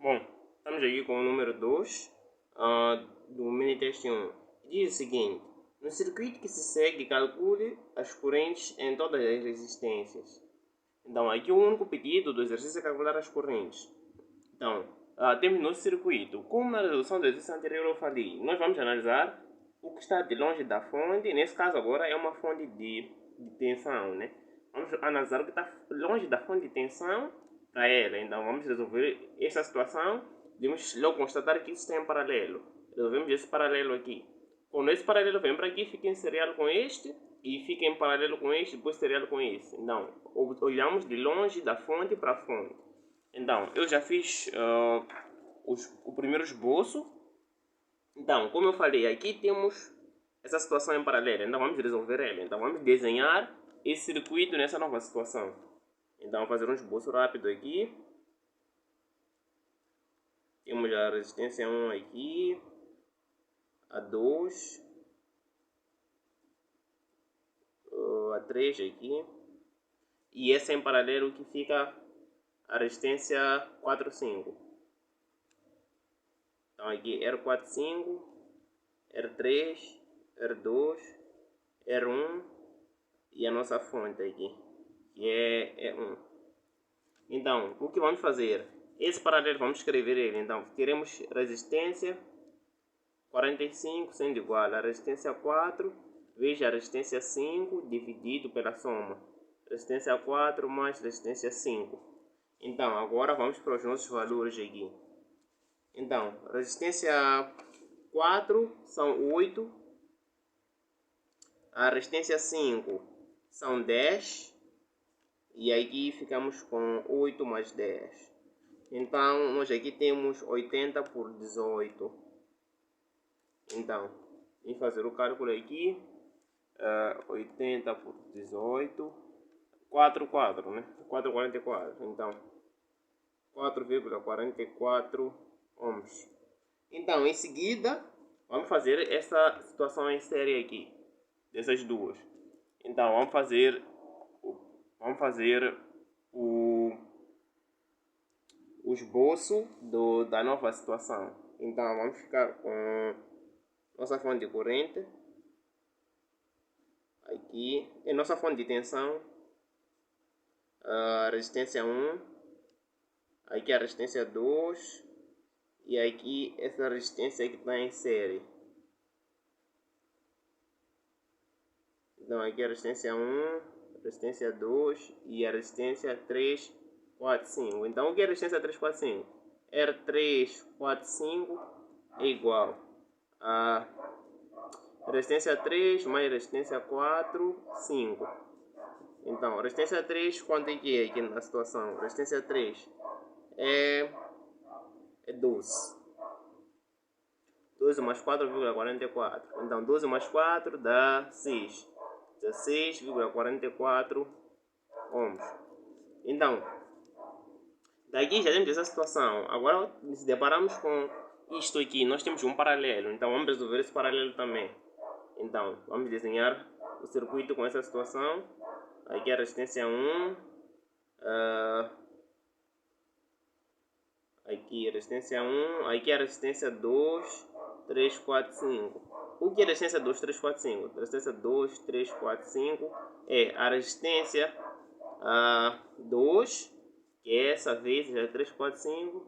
Bom, estamos aqui com o número 2 do mini-teste 1. Diz o seguinte: no circuito que se segue, calcule as correntes em todas as resistências. Então, aqui o único pedido do exercício é calcular as correntes. Então, temos nosso circuito. Como na resolução do exercício anterior eu falei, nós vamos analisar o que está de longe da fonte. Nesse caso agora é uma fonte de tensão, né? Vamos analisar o que está longe da fonte de tensão para ela. Então vamos resolver essa situação. Devemos logo constatar que isso está em paralelo. Resolvemos esse paralelo aqui. Quando esse paralelo vem para aqui, fica em serial com este e fica em paralelo com este, depois serial com esse. Então, olhamos de longe da fonte para a fonte. Então, eu já fiz o primeiro esboço. Então, como eu falei, aqui temos essa situação em paralelo. Então, vamos resolver ela. Então, vamos desenhar esse circuito nessa nova situação. Então, vou fazer um esboço rápido aqui. Temos a resistência 1 aqui, a 2, a 3 aqui. E essa em paralelo que fica a resistência 4, 5. Então aqui R45, R3, R2, R1 e a nossa fonte aqui, que é E1. Então, o que vamos fazer? Esse paralelo vamos escrever ele. Então, teremos resistência 45 sendo igual a resistência 4 vezes a resistência 5 dividido pela soma. Resistência 4 mais resistência 5. Então, agora vamos para os nossos valores aqui. Então, resistência 4 são 8. A resistência 5 são 10. E aqui ficamos com 8 mais 10. Então, nós aqui temos 80 por 18. Então, vamos fazer o cálculo aqui. 80 por 18. 4, né? 4,44. Então, 4,44 ohms. Então, em seguida, vamos fazer essa situação em série aqui, dessas duas. Então, vamos fazer o esboço da nova situação. Então, vamos ficar com nossa fonte de corrente. Aqui é nossa fonte de tensão. A resistência 1. Aqui a resistência 2. E aqui essa resistência que está em série. Então aqui a resistência 1, resistência 2 e a resistência 3, 4, 5. Então o que é a resistência 3, 4, 5? R3, 4, 5 é igual a resistência 3 mais resistência 4, 5. Então resistência 3, quanto é que é aqui na situação? Resistência 3 é 12. 12 mais 4,44. Então 12 mais 4 dá 6. 16,44 ohms. Então, daqui já temos essa situação. Agora, se deparamos com isto aqui, nós temos um paralelo. Então, vamos resolver esse paralelo também. Então, vamos desenhar o circuito com essa situação. Aqui a resistência 1. Aqui a resistência 1. Aqui a resistência 2, 3, 4, 5. O que é a resistência 2, 3, 4, 5? A resistência 2, 3, 4, 5 é a resistência 2, que é essa vezes a 3, 4, 5,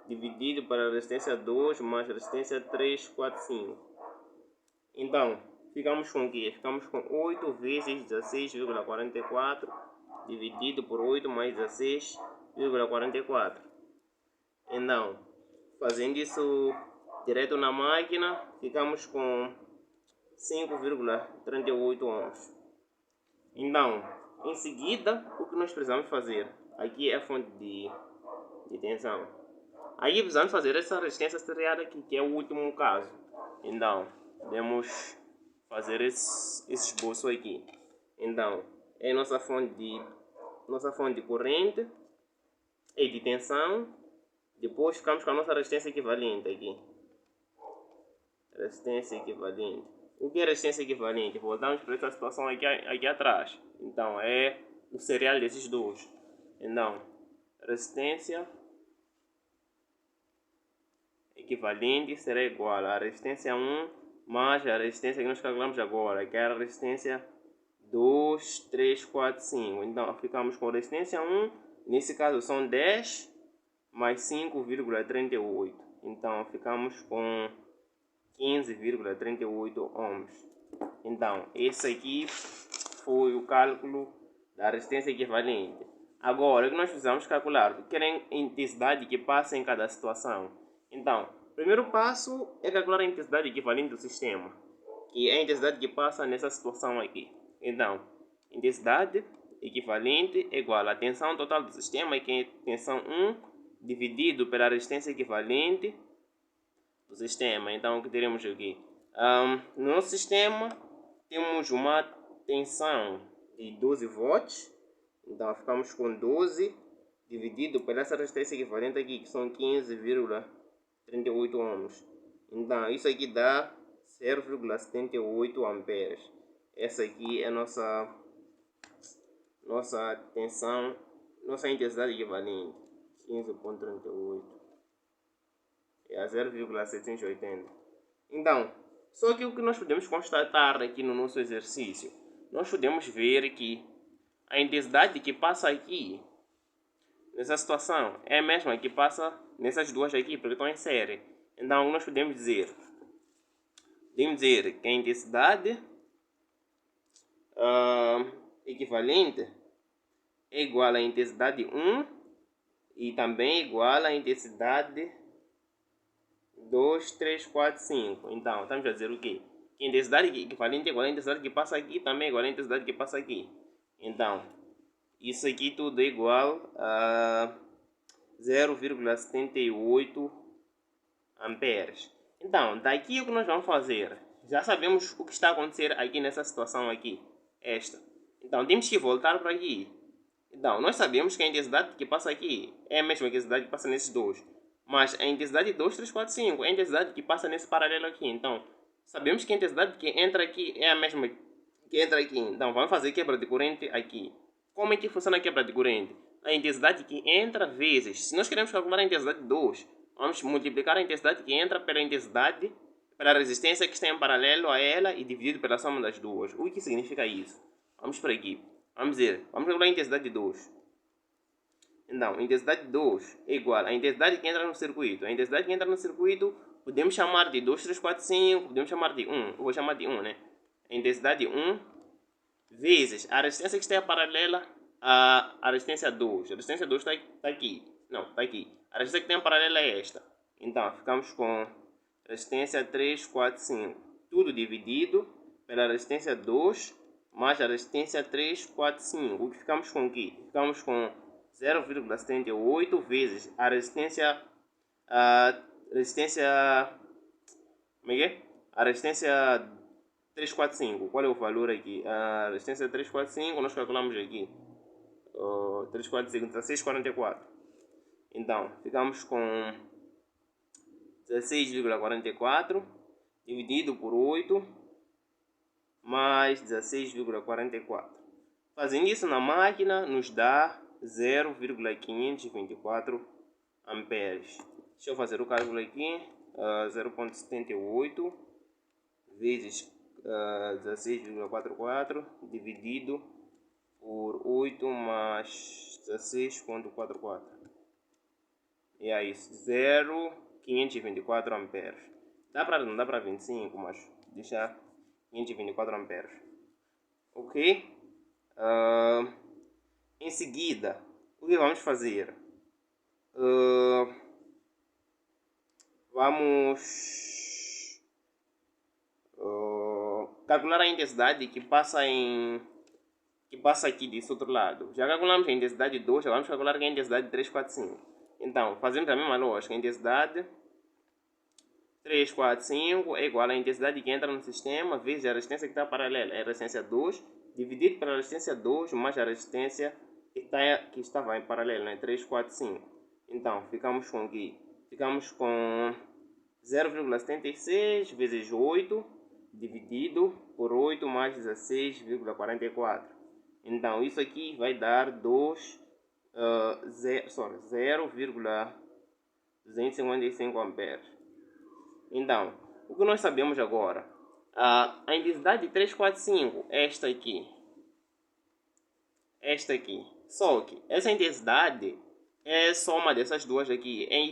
dividido para a resistência 2 mais a resistência 3, 4, 5. Então, ficamos com o quê? Ficamos com 8 vezes 16,44 dividido por 8 mais 16,44. Então, fazendo isso direto na máquina, ficamos com 5,38 ohms. Então, em seguida, o que nós precisamos fazer? Aqui é a fonte de tensão. Aí precisamos fazer essa resistência seriada aqui, que é o último caso. Então, podemos fazer esse esboço aqui. Então, é nossa fonte de corrente e de tensão. Depois ficamos com a nossa resistência equivalente aqui. Resistência equivalente. O que é resistência equivalente? Voltamos para essa situação aqui atrás. Então, é o serial desses dois. Então, resistência equivalente será igual à resistência 1 mais a resistência que nós calculamos agora, que era a resistência 2, 3, 4, 5. Então, ficamos com resistência 1, nesse caso são 10 mais 5,38. Então, ficamos com 15,38 ohms. Então, esse aqui foi o cálculo da resistência equivalente. Agora, o que nós precisamos calcular? Que é a intensidade que passa em cada situação. Então, o primeiro passo é calcular a intensidade equivalente do sistema, que é a intensidade que passa nessa situação aqui. Então, intensidade equivalente é igual à tensão total do sistema, que é tensão 1, dividido pela resistência equivalente do sistema. Então, o que teremos aqui? No nosso sistema, temos uma tensão de 12 volts. Então, ficamos com 12 dividido pela essa resistência equivalente aqui, que são 15,38 ohms. Então, isso aqui dá 0,78 amperes. Essa aqui é a nossa tensão, nossa intensidade equivalente, 15,38. É a 0,780. Então, só que o que nós podemos constatar aqui no nosso exercício, nós podemos ver que a intensidade que passa aqui, nessa situação, é a mesma que passa nessas duas aqui, porque estão em série. Então, nós podemos dizer que a intensidade equivalente é igual à intensidade 1 e também igual à intensidade 2, 3, 4, 5. Então, estamos a dizer o quê? Que a intensidade equivalente é igual à intensidade que passa aqui, também é igual à intensidade que passa aqui. Então, isso aqui tudo é igual a 0,78 amperes. Então, daqui o que nós vamos fazer? Já sabemos o que está a acontecer aqui nessa situação aqui. Esta. Então, temos que voltar para aqui. Então, nós sabemos que a intensidade que passa aqui é a mesma intensidade que passa nesses dois. Mas a intensidade 2, 3, 4, 5 é a intensidade que passa nesse paralelo aqui. Então, sabemos que a intensidade que entra aqui é a mesma que entra aqui. Então, vamos fazer quebra de corrente aqui. Como é que funciona a quebra de corrente? A intensidade que entra vezes. Se nós queremos calcular a intensidade 2, vamos multiplicar a intensidade que entra pela intensidade, pela resistência que está em paralelo a ela e dividido pela soma das duas. O que significa isso? Vamos para aqui. Vamos calcular a intensidade 2. Então, a intensidade 2 é igual à intensidade que entra no circuito. A intensidade que entra no circuito podemos chamar de 2, 3, 4, 5, podemos chamar de 1. Eu vou chamar de 1, né? A intensidade 1 vezes a resistência que está paralela à resistência 2. A resistência 2 está aqui. Não, está aqui. A resistência que tem paralela é esta. Então, ficamos com resistência 3, 4, 5. Tudo dividido pela resistência 2 mais a resistência 3, 4, 5. O que ficamos com aqui? Ficamos com 0,78 vezes a resistência. Como é que é? A resistência 345. Qual é o valor aqui? A resistência 345 nós calculamos aqui. 345, 16,44. Então, ficamos com 16,44 dividido por 8 mais 16,44. Fazendo isso na máquina nos dá 0,524 amperes. Deixa eu fazer o cálculo aqui. 0,78 vezes 16,44 dividido por 8 mais 16,44. E é isso, 0,524 amperes. Não dá para 25, mas deixar 524 amperes. Ok? Em seguida, o que vamos fazer? Vamos calcular a intensidade que passa aqui desse outro lado. Já calculamos a intensidade 2, já vamos calcular a intensidade 3, 4, 5. Então, fazemos a mesma lógica. A intensidade 3, 4, 5 é igual à intensidade que entra no sistema vezes a resistência que está paralela. É a resistência 2 dividido pela resistência 2 mais a resistência que estava em paralelo, né? 3, 4, 5. Então, ficamos com aqui. Ficamos com 0,76 vezes 8 dividido por 8 mais 16,44. Então, isso aqui vai dar 2 0,255 amperes. Então, o que nós sabemos agora? A intensidade de 345 é esta aqui. Só que essa intensidade é soma dessas duas aqui. É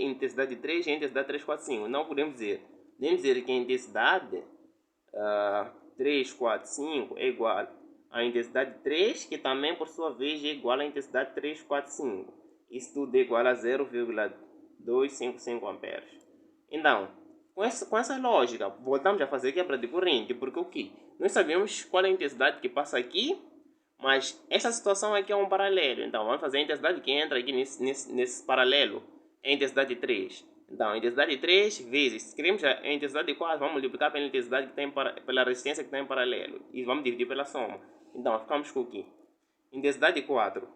intensidade 3 e a intensidade 345. Não podemos dizer. Podemos dizer que a intensidade 345 é igual à intensidade 3, que também por sua vez é igual à intensidade 345. Isso tudo é igual a 0,255 amperes. Então, com essa lógica, voltamos a fazer quebra de corrente, porque o que? Nós sabemos qual é a intensidade que passa aqui, mas essa situação aqui é um paralelo. Então, vamos fazer a intensidade que entra aqui nesse paralelo, é a intensidade 3. Então, a intensidade 3 vezes, se queremos a intensidade 4, vamos multiplicar pela intensidade que tem pela resistência que está em paralelo. E vamos dividir pela soma. Então, ficamos com o quê? Intensidade 4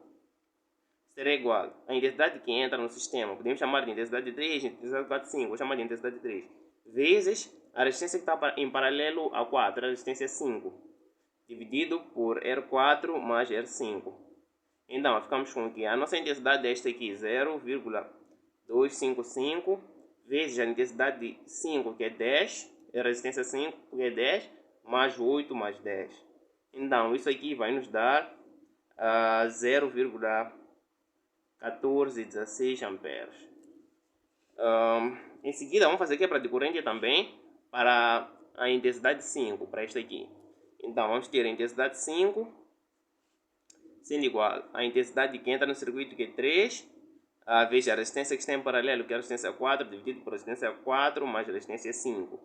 será igual à intensidade que entra no sistema. Podemos chamar de intensidade 3, intensidade 4, 5. Vou chamar de intensidade 3. Vezes a resistência que está em paralelo a 4, a resistência 5. Dividido por R4 mais R5. Então, ficamos com que a nossa intensidade é esta aqui, 0,255, vezes a intensidade de 5, que é 10, a resistência 5, que é 10, mais 8 mais 10. Então, isso aqui vai nos dar 0,1416 amperes. Em seguida, vamos fazer quebra de corrente também para a intensidade 5, para esta aqui. Então, vamos ter a intensidade 5 sendo igual à intensidade que entra no circuito, que é 3, vezes a resistência que está em paralelo, que é a resistência 4, dividido por resistência 4 mais a resistência 5.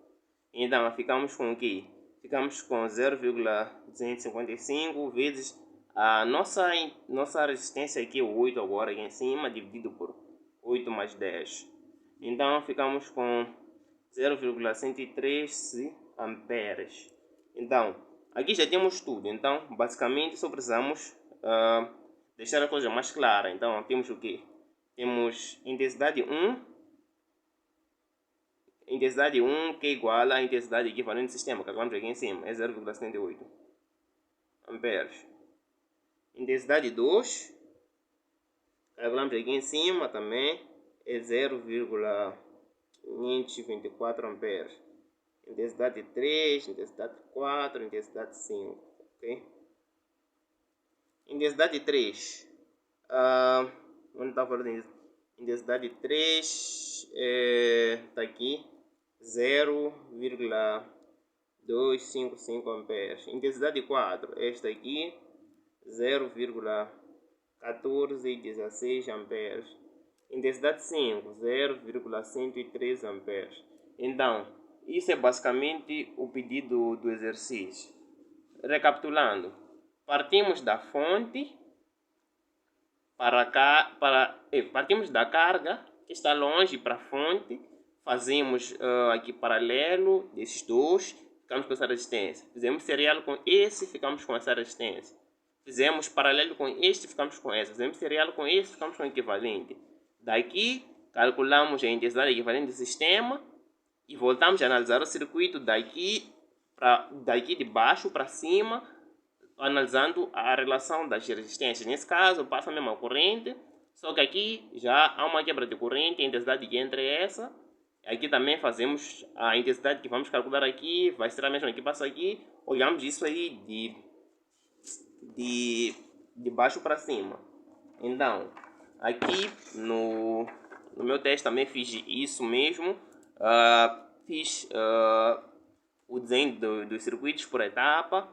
Então, ficamos com o quê? Ficamos com 0,255 vezes a nossa resistência aqui, o 8 agora aqui em cima, dividido por 8 mais 10. Então, ficamos com 0,113 amperes. Então, aqui já temos tudo. Então, basicamente, só precisamos deixar a coisa mais clara. Então, temos o que? Temos intensidade 1. Intensidade 1 que é igual à intensidade equivalente do sistema, que calculamos aqui em cima, é 0,78 amperes. Intensidade 2, calculamos aqui em cima também, é 0,524 amperes. Intensidade 3, intensidade 4, intensidade 5, ok? Intensidade 3, onde está falando disso? Intensidade 3 está aqui, 0,255 amperes. Intensidade 4, esta aqui, 0,1416 amperes. Intensidade 5, 0,103 amperes. Então, isso é basicamente o pedido do exercício. Recapitulando, partimos da fonte partimos da carga que está longe para a fonte, fazemos aqui paralelo desses dois, ficamos com essa resistência. Fizemos serial com esse, ficamos com essa resistência. Fizemos paralelo com este, ficamos com essa. Fizemos serial com este, ficamos com o equivalente. Daqui, calculamos a intensidade equivalente do sistema e voltamos a analisar o circuito daqui de baixo para cima, analisando a relação das resistências. Nesse caso, passa a mesma corrente, só que aqui já há uma quebra de corrente, a intensidade que entra é essa. Aqui também fazemos a intensidade que vamos calcular aqui, vai ser a mesma que passa aqui. Olhamos isso aí de baixo para cima. Então, aqui no meu teste também fiz isso mesmo. Fiz o desenho dos circuitos por etapa.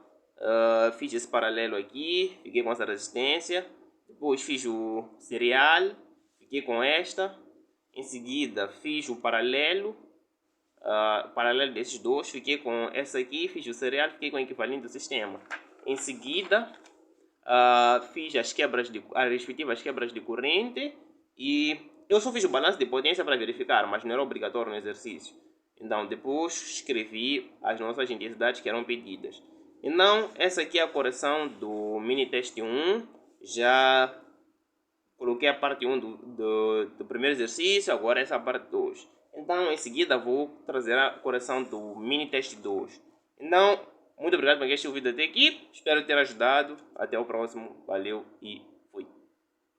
Fiz esse paralelo aqui, fiquei com essa resistência. Depois fiz o serial, fiquei com esta. Em seguida fiz o paralelo desses dois, fiquei com essa aqui. Fiz o serial, fiquei com o equivalente do sistema. Em seguida fiz as respectivas quebras de corrente. E eu só fiz o balanço de potência para verificar, mas não era obrigatório no exercício. Então depois escrevi as nossas intensidades que eram pedidas. Então, essa aqui é a correção do mini teste 1. Já coloquei a parte 1 do primeiro exercício, agora essa é a parte 2. Então, em seguida, vou trazer a correção do mini teste 2. Então, muito obrigado por ter assistido o vídeo até aqui. Espero ter ajudado. Até o próximo. Valeu e